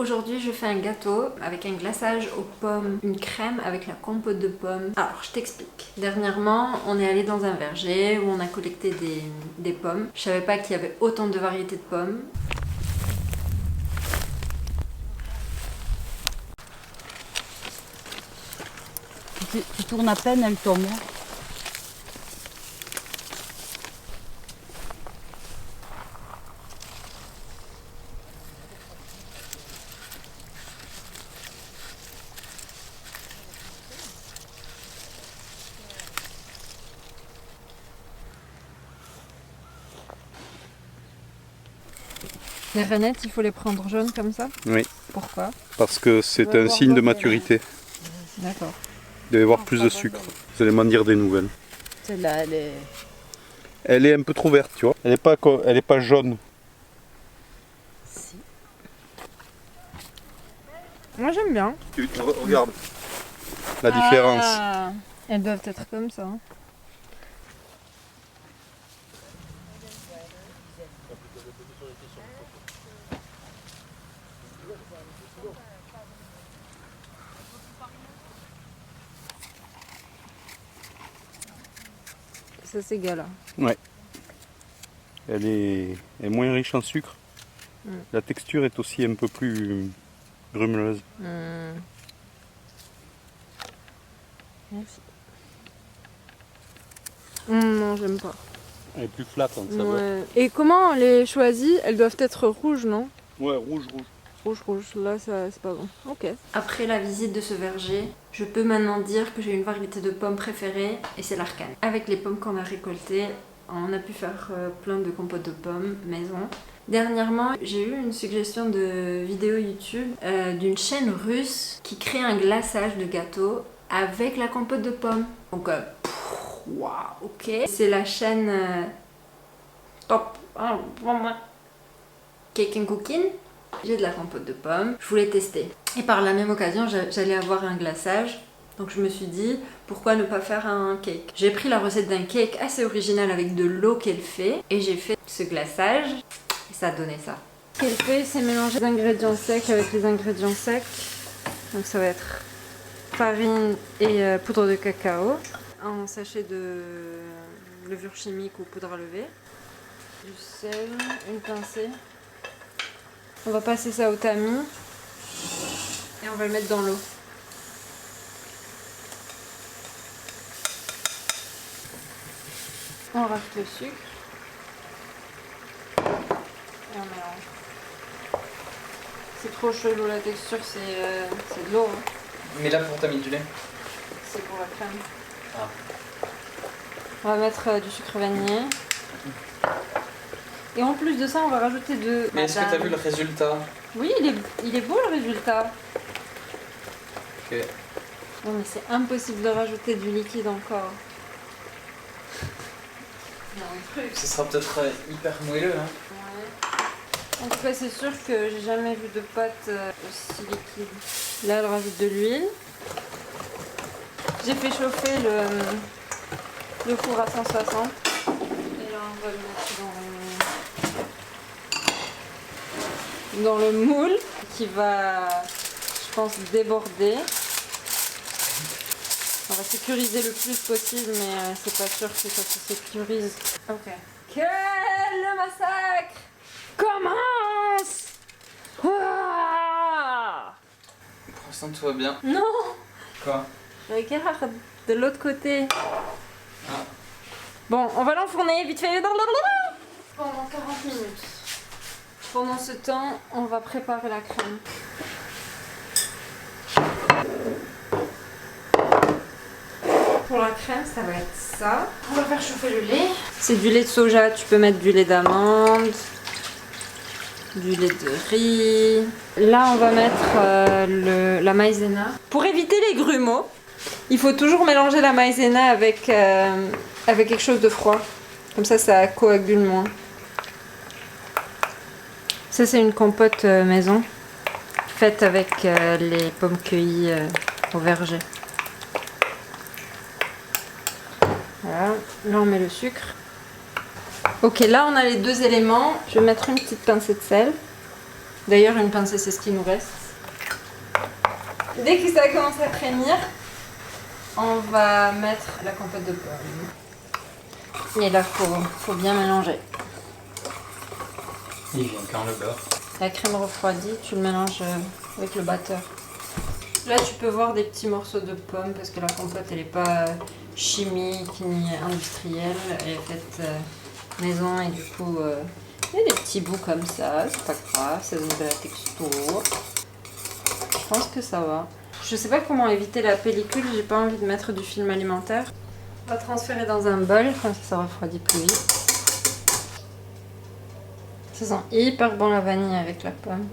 Aujourd'hui je fais un gâteau avec un glaçage aux pommes, une crème avec la compote de pommes. Alors je t'explique. Dernièrement on est allé dans un verger où on a collecté des pommes. Je savais pas qu'il y avait autant de variétés de pommes. Tu tournes à peine, elle tombe. Les rainettes, il faut les prendre jaunes comme ça? Oui. Pourquoi? Parce que c'est un signe de maturité. D'accord. Il doit y avoir plus de sucre. Vous allez m'en dire des nouvelles. Celle-là, elle est... Elle est un peu trop verte, tu vois. Elle est pas jaune. Si. Moi j'aime bien. Regarde la différence. Ah, elles doivent être comme ça. Ça c'est gala. Ouais. Elle est moins riche en sucre. La texture est aussi un peu plus grumeleuse. Merci. Non, j'aime pas. Elle est plus flat en saveur. Ouais. Et comment on les choisit? Elles doivent être rouges, non? Ouais, rouge. Rouge, là ça c'est pas bon. Ok. Après la visite de ce verger, je peux maintenant dire que j'ai une variété de pommes préférée et c'est l'Arcane. Avec les pommes qu'on a récoltées, on a pu faire plein de compotes de pommes maison. Dernièrement, j'ai eu une suggestion de vidéo YouTube d'une chaîne russe qui crée un glaçage de gâteau avec la compote de pommes. Donc, waouh, ok. C'est la chaîne Top Cake and Cooking. J'ai de la compote de pommes, je voulais tester. Et par la même occasion, j'allais avoir un glaçage. Donc je me suis dit, pourquoi ne pas faire un cake? J'ai pris la recette d'un cake assez original avec de l'eau qu'elle fait. Et j'ai fait ce glaçage. Et ça a donné ça. Ce qu'elle fait, c'est mélanger les ingrédients secs avec les ingrédients secs. Donc ça va être farine et poudre de cacao. Un sachet de levure chimique ou poudre à lever. Du sel, une pincée. On va passer ça au tamis et on va le mettre dans l'eau. On rajoute le sucre et on mélange. C'est trop chelou la texture, c'est de l'eau. Hein. Mais là pour t'as mis du lait. C'est pour la crème. Ah. On va mettre du sucre vanillé. Et en plus de ça, on va rajouter de... Mais est-ce que t'as vu le résultat? Oui, il est beau le résultat. Ok. Non mais c'est impossible de rajouter du liquide encore. Il y a un truc. Ce sera peut-être hyper moelleux, hein. Ouais. En tout cas, c'est sûr que j'ai jamais vu de pâte aussi liquide. Là, elle rajoute de l'huile. J'ai fait chauffer le four à 160. Et là, on va le mettre dans le moule qui va, je pense, déborder. On va sécuriser le plus possible, mais c'est pas sûr que ça se sécurise. Ok. Que le massacre commence! Ah, Pour l'instant tout va bien. non! Quoi? Regarde, de l'autre côté. Ah. Bon, on va l'enfourner vite fait pendant 40 minutes. Pendant ce temps, on va préparer la crème. Pour la crème, ça va être ça. On va faire chauffer le lait. C'est du lait de soja, tu peux mettre du lait d'amande, du lait de riz. Là, on va mettre la maïzena. Pour éviter les grumeaux, il faut toujours mélanger la maïzena avec quelque chose de froid. Comme ça coagule moins. Ça, c'est une compote maison, faite avec les pommes cueillies au verger. Voilà, là on met le sucre. Ok, là on a les deux éléments. Je vais mettre une petite pincée de sel. D'ailleurs, une pincée, c'est ce qui nous reste. Dès que ça commence à frémir, on va mettre la compote de pommes. Et là, faut bien mélanger. Il vient quand le beurre? La crème refroidie, tu le mélanges avec le batteur. Là, tu peux voir des petits morceaux de pommes parce que la compote, elle n'est pas chimique ni industrielle. Elle est faite maison et du coup, il y a des petits bouts comme ça. C'est pas grave, ça donne de la texture. Je pense que ça va. Je sais pas comment éviter la pellicule, j'ai pas envie de mettre du film alimentaire. On va transférer dans un bol, comme ça refroidit plus vite. Ça sent hyper bon la vanille avec la pomme.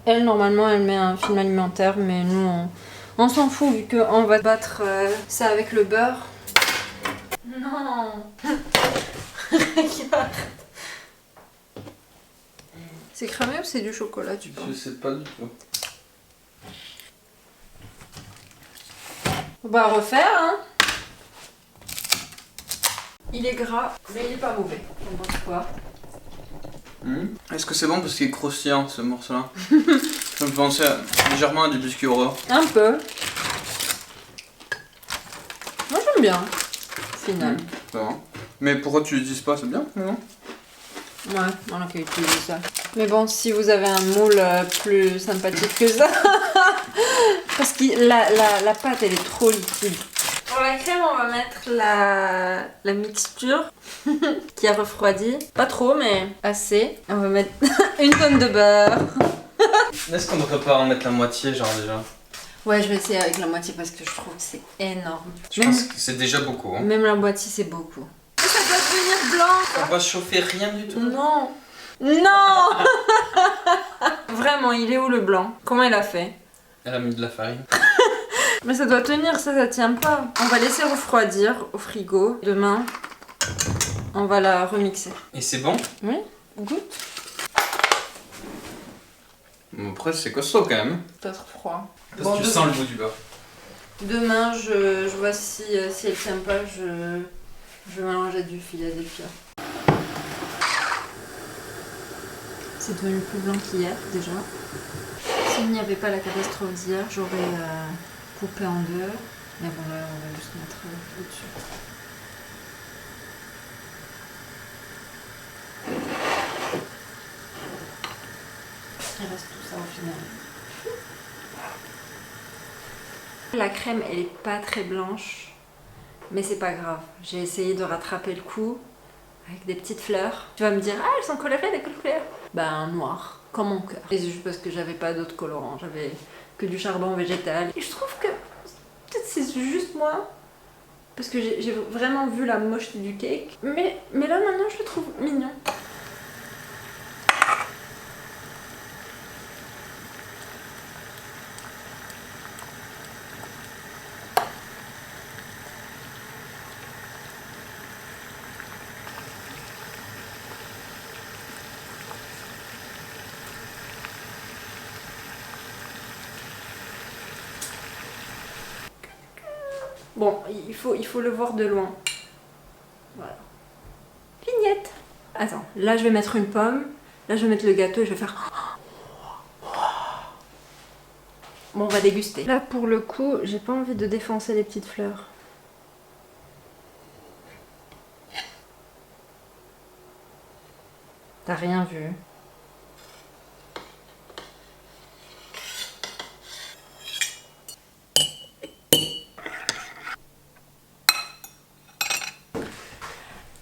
Elle, normalement, elle met un film alimentaire, mais nous, on s'en fout vu qu'on va battre ça avec le beurre. Non. Regarde. C'est cramé ou c'est du chocolat, tu penses? Je sais pas du tout. On va refaire, hein. Il est gras, mais il est pas mauvais. On pense quoi? Est-ce que c'est bon parce qu'il est croustillant ce morceau-là? Ça me fait penser légèrement à du biscuit Oreo. Un peu. Moi j'aime bien. Final. Ça va. Mais pourquoi tu l'utilises pas? C'est bien, non? Ouais, on a qu'à utiliser ça. Mais bon, si vous avez un moule plus sympathique que ça. Parce que la pâte elle est trop liquide. Pour la crème, on va mettre la mixture qui a refroidi. Pas trop, mais assez. On va mettre une tonne de beurre. Est-ce qu'on devrait pas en mettre la moitié, genre déjà? Ouais, je vais essayer avec la moitié parce que je trouve que c'est énorme. Je pense que c'est déjà beaucoup. Hein. Même la moitié, c'est beaucoup. Ça doit devenir blanc. On va chauffer rien du tout. Non. Non. Vraiment, il est où le blanc? Comment elle a fait? Elle a mis de la farine. Mais ça doit tenir, ça tient pas. On va laisser refroidir au frigo. Demain, on va la remixer. Et c'est bon? Oui, goûte. Bon, après, c'est costaud quand même. Peut-être froid. Parce que tu sens le goût du beurre. Demain, je vois si elle tient pas, je vais mélanger du Philadelphia. C'est devenu plus blanc qu'hier déjà. S'il n'y avait pas la catastrophe d'hier, j'aurais coupé en deux. Mais bon, là, on va juste mettre au-dessus. Il reste tout ça au final. La crème, elle est pas très blanche, mais c'est pas grave. J'ai essayé de rattraper le coup avec des petites fleurs. Tu vas me dire, ah, elles sont colorées, des couleurs. Ben, noir, comme mon cœur. Et c'est juste parce que j'avais pas d'autres colorants, j'avais que du charbon végétal. Et je trouve que peut-être c'est juste moi, parce que j'ai vraiment vu la mocheté du cake. Mais là, maintenant, je le trouve mignon. Bon, il faut le voir de loin. Voilà. Vignette. Attends, là je vais mettre une pomme. Là je vais mettre le gâteau et je vais faire... Bon, on va déguster. Là pour le coup, j'ai pas envie de défoncer les petites fleurs. T'as rien vu?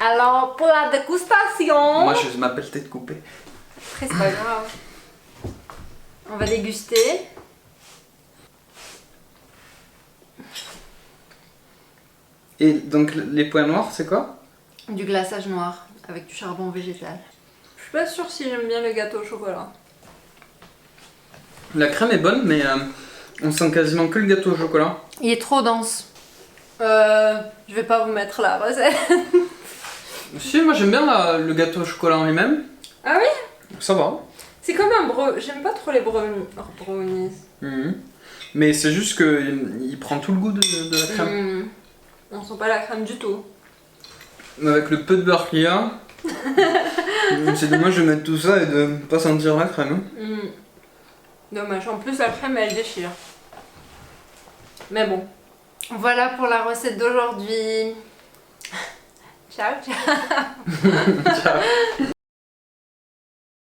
Alors, pour la dégustation... Moi, je m'appelle tête coupée. Après, c'est pas grave. On va déguster. Et donc, les points noirs, c'est quoi? Du glaçage noir avec du charbon végétal. Je suis pas sûre si j'aime bien le gâteau au chocolat. La crème est bonne, mais on sent quasiment que le gâteau au chocolat. Il est trop dense. Je vais pas vous mettre la recette. Si, moi j'aime bien le gâteau au chocolat en lui-même. Ah oui? Ça va. C'est comme un brownie. J'aime pas trop les brownies. Mais c'est juste qu'il prend tout le goût de la crème. On sent pas la crème du tout. Avec le peu de beurre qu'il y a. C'est dommage de mettre tout ça et de pas sentir la crème. Dommage, en plus la crème elle déchire. Mais bon, voilà pour la recette d'aujourd'hui. Ciao, ciao. Ciao.